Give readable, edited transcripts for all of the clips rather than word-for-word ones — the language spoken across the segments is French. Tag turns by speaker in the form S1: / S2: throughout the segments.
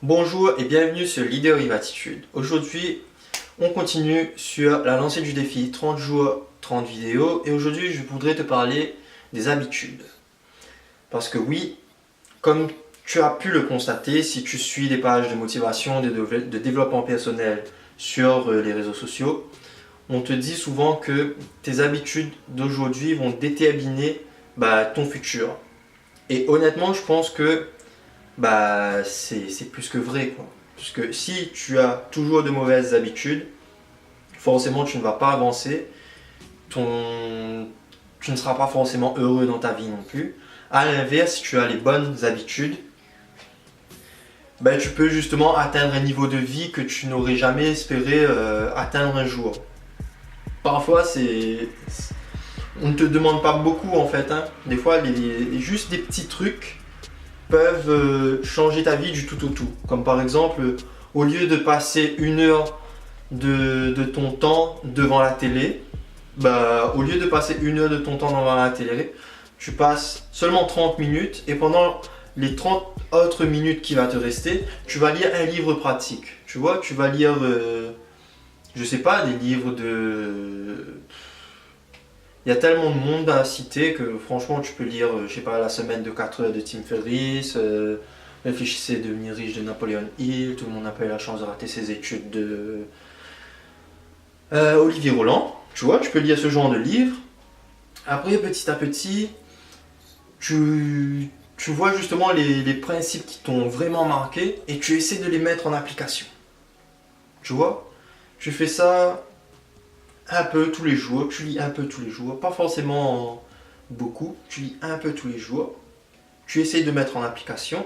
S1: Bonjour et bienvenue sur Leader Live Attitude. Aujourd'hui, on continue sur la lancée du défi 30 jours, 30 vidéos et aujourd'hui, je voudrais te parler des habitudes. Parce que oui, comme tu as pu le constater, si tu suis des pages de motivation, de développement personnel sur les réseaux sociaux, on te dit souvent que tes habitudes d'aujourd'hui vont déterminer ton futur. Et honnêtement, je pense que c'est plus que vrai, quoi. Parce que si tu as toujours de mauvaises habitudes, forcément tu ne vas pas avancer, tu ne seras pas forcément heureux dans ta vie non plus. A l'inverse, si tu as les bonnes habitudes, tu peux justement atteindre un niveau de vie que tu n'aurais jamais espéré atteindre un jour. Parfois, on ne te demande pas beaucoup en fait, hein. Des fois, juste des petits trucs peuvent changer ta vie du tout au tout. Comme par exemple, au lieu de passer 1 heure de ton temps devant la télé, au lieu de passer 1 heure de ton temps devant la télé, tu passes seulement 30 minutes et pendant les 30 autres minutes qui va te rester, tu vas lire un livre pratique. Tu vois, tu vas lire, je sais pas, des livres de... Il y a tellement de monde à citer que franchement tu peux lire, je sais pas, La semaine de 4 heures de Tim Ferriss, Réfléchissez, devenir riche de Napoleon Hill, Tout le monde n'a pas eu la chance de rater ses études de Olivier Roland. Tu vois, tu peux lire ce genre de livre. Après, petit à petit, tu vois justement les principes qui t'ont vraiment marqué et tu essaies de les mettre en application. Tu vois, tu fais ça un peu tous les jours, tu lis un peu tous les jours, pas forcément beaucoup, tu lis un peu tous les jours, tu essayes de mettre en application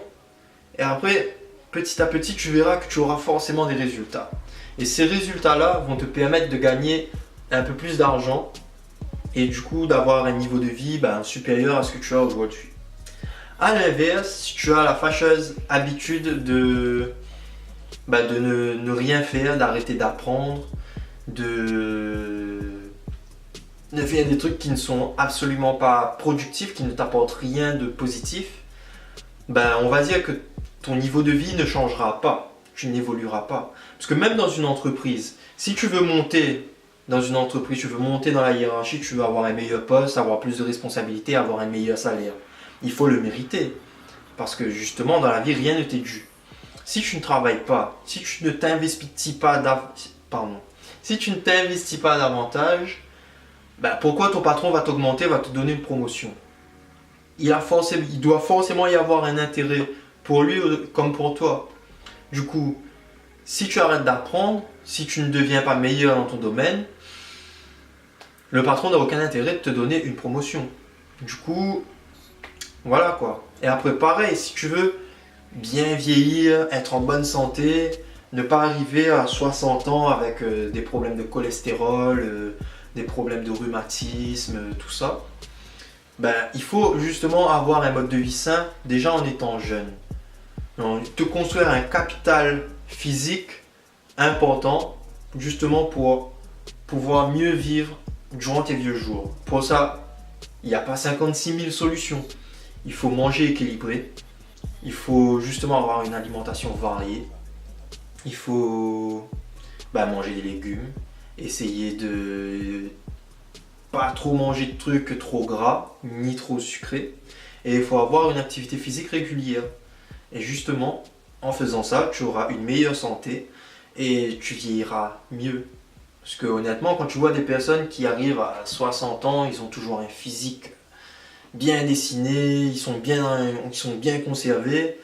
S1: et après, petit à petit, tu verras que tu auras forcément des résultats. Et ces résultats-là vont te permettre de gagner un peu plus d'argent et du coup d'avoir un niveau de vie supérieur à ce que tu as aujourd'hui. A l'inverse, si tu as la fâcheuse habitude de ne rien faire, d'arrêter d'apprendre, de faire des trucs qui ne sont absolument pas productifs, qui ne t'apportent rien de positif, on va dire que ton niveau de vie ne changera pas, tu n'évolueras pas. Parce que même dans une entreprise, si tu veux monter dans une entreprise, tu veux monter dans la hiérarchie, tu veux avoir un meilleur poste, avoir plus de responsabilités, avoir un meilleur salaire, il faut le mériter. Parce que justement, dans la vie, rien ne t'est dû. Si tu ne travailles pas, si tu ne t'investis pas si tu ne t'investis pas davantage, pourquoi ton patron va t'augmenter, va te donner une promotion? Il doit forcément y avoir un intérêt pour lui comme pour toi. Du coup, si tu arrêtes d'apprendre, si tu ne deviens pas meilleur dans ton domaine, le patron n'a aucun intérêt de te donner une promotion. Du coup, voilà quoi. Et après, pareil, si tu veux bien vieillir, être en bonne santé, ne pas arriver à 60 ans avec des problèmes de cholestérol, des problèmes de rhumatisme, tout ça, il faut justement avoir un mode de vie sain déjà en étant jeune. Donc, te construire un capital physique important justement pour pouvoir mieux vivre durant tes vieux jours. Pour ça, il n'y a pas 56 000 solutions. Il faut manger équilibré. Il faut justement avoir une alimentation variée. Il faut manger des légumes. Essayer de pas trop manger de trucs trop gras, ni trop sucrés. Et il faut avoir une activité physique régulière. Et justement, en faisant ça, tu auras une meilleure santé et tu vieilliras mieux. Parce que honnêtement, quand tu vois des personnes qui arrivent à 60 ans, ils ont toujours un physique bien dessiné, ils sont bien conservés,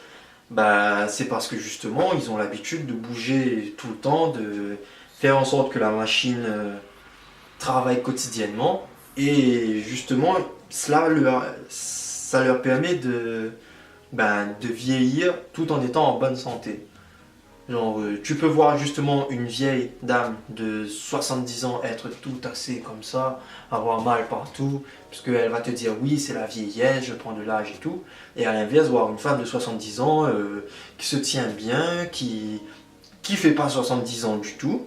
S1: c'est parce que justement, ils ont l'habitude de bouger tout le temps, de faire en sorte que la machine travaille quotidiennement. Et justement, ça leur permet de vieillir tout en étant en bonne santé. Genre, tu peux voir justement une vieille dame de 70 ans être tout tassée comme ça, avoir mal partout, parce qu'elle va te dire oui, c'est la vieillesse, je prends de l'âge et tout. Et à l'inverse, voir une femme de 70 ans qui se tient bien, qui fait pas 70 ans du tout,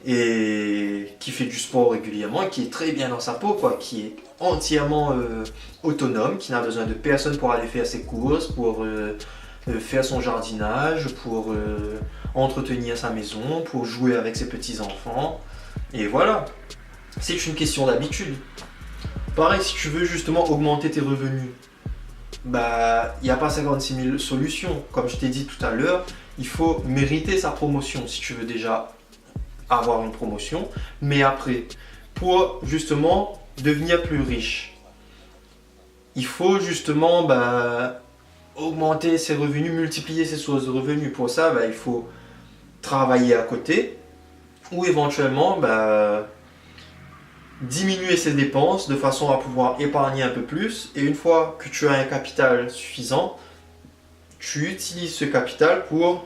S1: et qui fait du sport régulièrement, qui est très bien dans sa peau, quoi, qui est entièrement autonome, qui n'a besoin de personne pour aller faire ses courses, pour faire son jardinage, pour entretenir sa maison, pour jouer avec ses petits-enfants. Et voilà, c'est une question d'habitude. Pareil, si tu veux justement augmenter tes revenus, bah, il n'y a pas 56 000 solutions. Comme je t'ai dit tout à l'heure, il faut mériter sa promotion si tu veux déjà avoir une promotion. Mais après, pour justement devenir plus riche, il faut justement augmenter ses revenus, multiplier ses sources de revenus. Pour ça, il faut travailler à côté ou éventuellement diminuer ses dépenses de façon à pouvoir épargner un peu plus. Et une fois que tu as un capital suffisant, tu utilises ce capital pour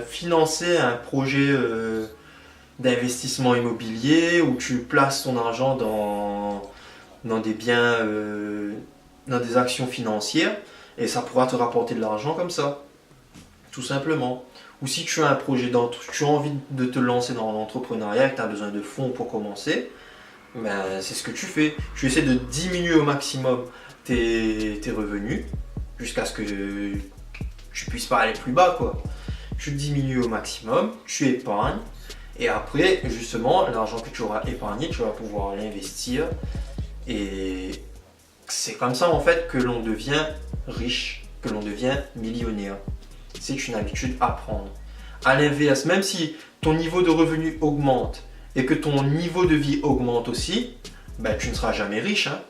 S1: financer un projet d'investissement immobilier où tu places ton argent dans des biens, dans des actions financières, et ça pourra te rapporter de l'argent comme ça, tout simplement. Ou si tu as un projet, tu as envie de te lancer dans l'entrepreneuriat et que tu as besoin de fonds pour commencer, c'est ce que tu fais. Tu essaies de diminuer au maximum tes revenus jusqu'à ce que tu puisses pas aller plus bas, quoi. Tu diminues au maximum, tu épargnes, et après, justement, l'argent que tu auras épargné, tu vas pouvoir l'investir. Et c'est comme ça en fait que l'on devient riche, que l'on devient millionnaire. C'est une habitude à prendre. À l'inverse, même si ton niveau de revenu augmente et que ton niveau de vie augmente aussi, tu ne seras jamais riche, hein.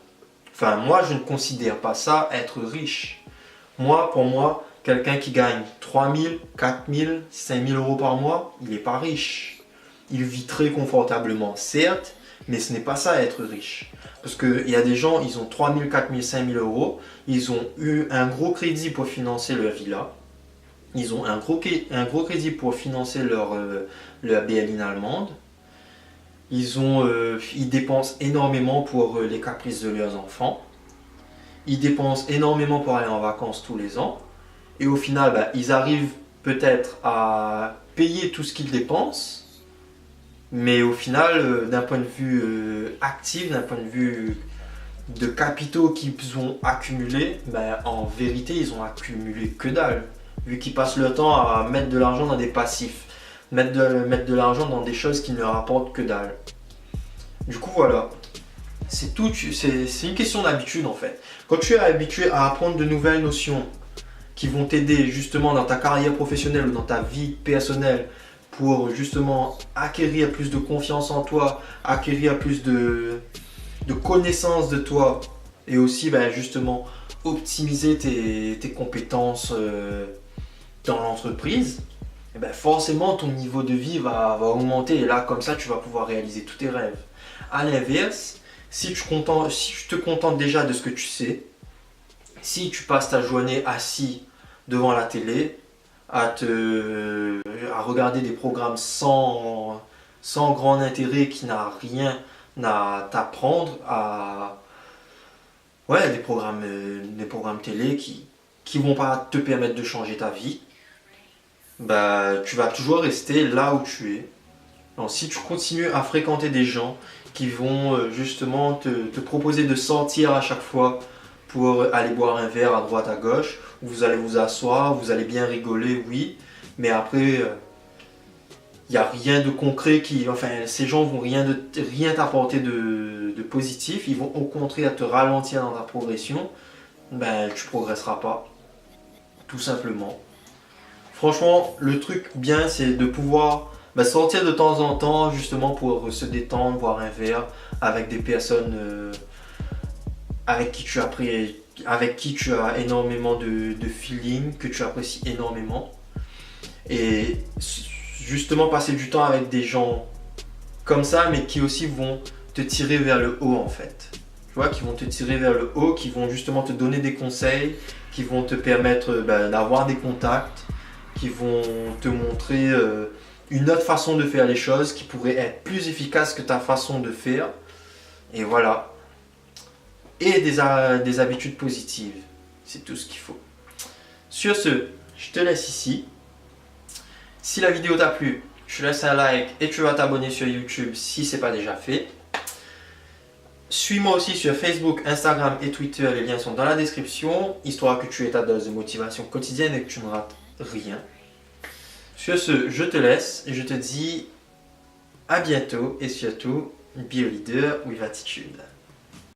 S1: Enfin, moi, je ne considère pas ça être riche. Pour moi, quelqu'un qui gagne 3 000, 4 000, 5 000 euros par mois, il n'est pas riche. Il vit très confortablement, certes, mais ce n'est pas ça être riche. Parce qu'il y a des gens, ils ont 3 000, 4 000, 5 000 euros, ils ont eu un gros crédit pour financer leur villa, ils ont un gros crédit pour financer leur berline allemande, ils dépensent énormément pour les caprices de leurs enfants, ils dépensent énormément pour aller en vacances tous les ans, et au final, ils arrivent peut-être à payer tout ce qu'ils dépensent, mais au final, d'un point de vue actif, d'un point de vue de capitaux qu'ils ont accumulés, en vérité, ils ont accumulé que dalle. Vu qu'ils passent le temps à mettre de l'argent dans des passifs, mettre de l'argent dans des choses qui ne leur rapportent que dalle. Du coup, voilà. C'est une question d'habitude en fait. Quand tu es habitué à apprendre de nouvelles notions qui vont t'aider justement dans ta carrière professionnelle ou dans ta vie personnelle, pour justement acquérir plus de confiance en toi, acquérir plus de connaissances de toi, et aussi justement optimiser tes compétences dans l'entreprise, forcément ton niveau de vie va augmenter, et là comme ça tu vas pouvoir réaliser tous tes rêves. À l'inverse, si tu te contentes déjà de ce que tu sais, si tu passes ta journée assis devant la télé, à regarder des programmes sans grand intérêt, qui n'a rien à t'apprendre, des programmes télé qui vont pas te permettre de changer ta vie, tu vas toujours rester là où tu es. Donc, si tu continues à fréquenter des gens qui vont justement te proposer de sortir à chaque fois pour aller boire un verre à droite à gauche, où vous allez vous asseoir, vous allez bien rigoler, oui, mais après, il n'y a rien de concret ces gens vont rien t'apporter de positif, ils vont au contraire te ralentir dans ta progression, tu progresseras pas, tout simplement. Franchement, le truc bien, c'est de pouvoir sortir de temps en temps, justement pour se détendre, boire un verre avec des personnes avec qui tu as énormément de feeling, que tu apprécies énormément. Et justement passer du temps avec des gens comme ça, mais qui aussi vont te tirer vers le haut en fait. Tu vois, qui vont te tirer vers le haut, qui vont justement te donner des conseils, qui vont te permettre d'avoir des contacts, qui vont te montrer une autre façon de faire les choses, qui pourrait être plus efficace que ta façon de faire. Et voilà. Et des habitudes positives. C'est tout ce qu'il faut. Sur ce, je te laisse ici. Si la vidéo t'a plu, je te laisse un like et tu vas t'abonner sur YouTube si ce n'est pas déjà fait. Suis-moi aussi sur Facebook, Instagram et Twitter, les liens sont dans la description, histoire que tu aies ta dose de motivation quotidienne et que tu ne rates rien. Sur ce, je te laisse et je te dis à bientôt et surtout, be a leader with attitude.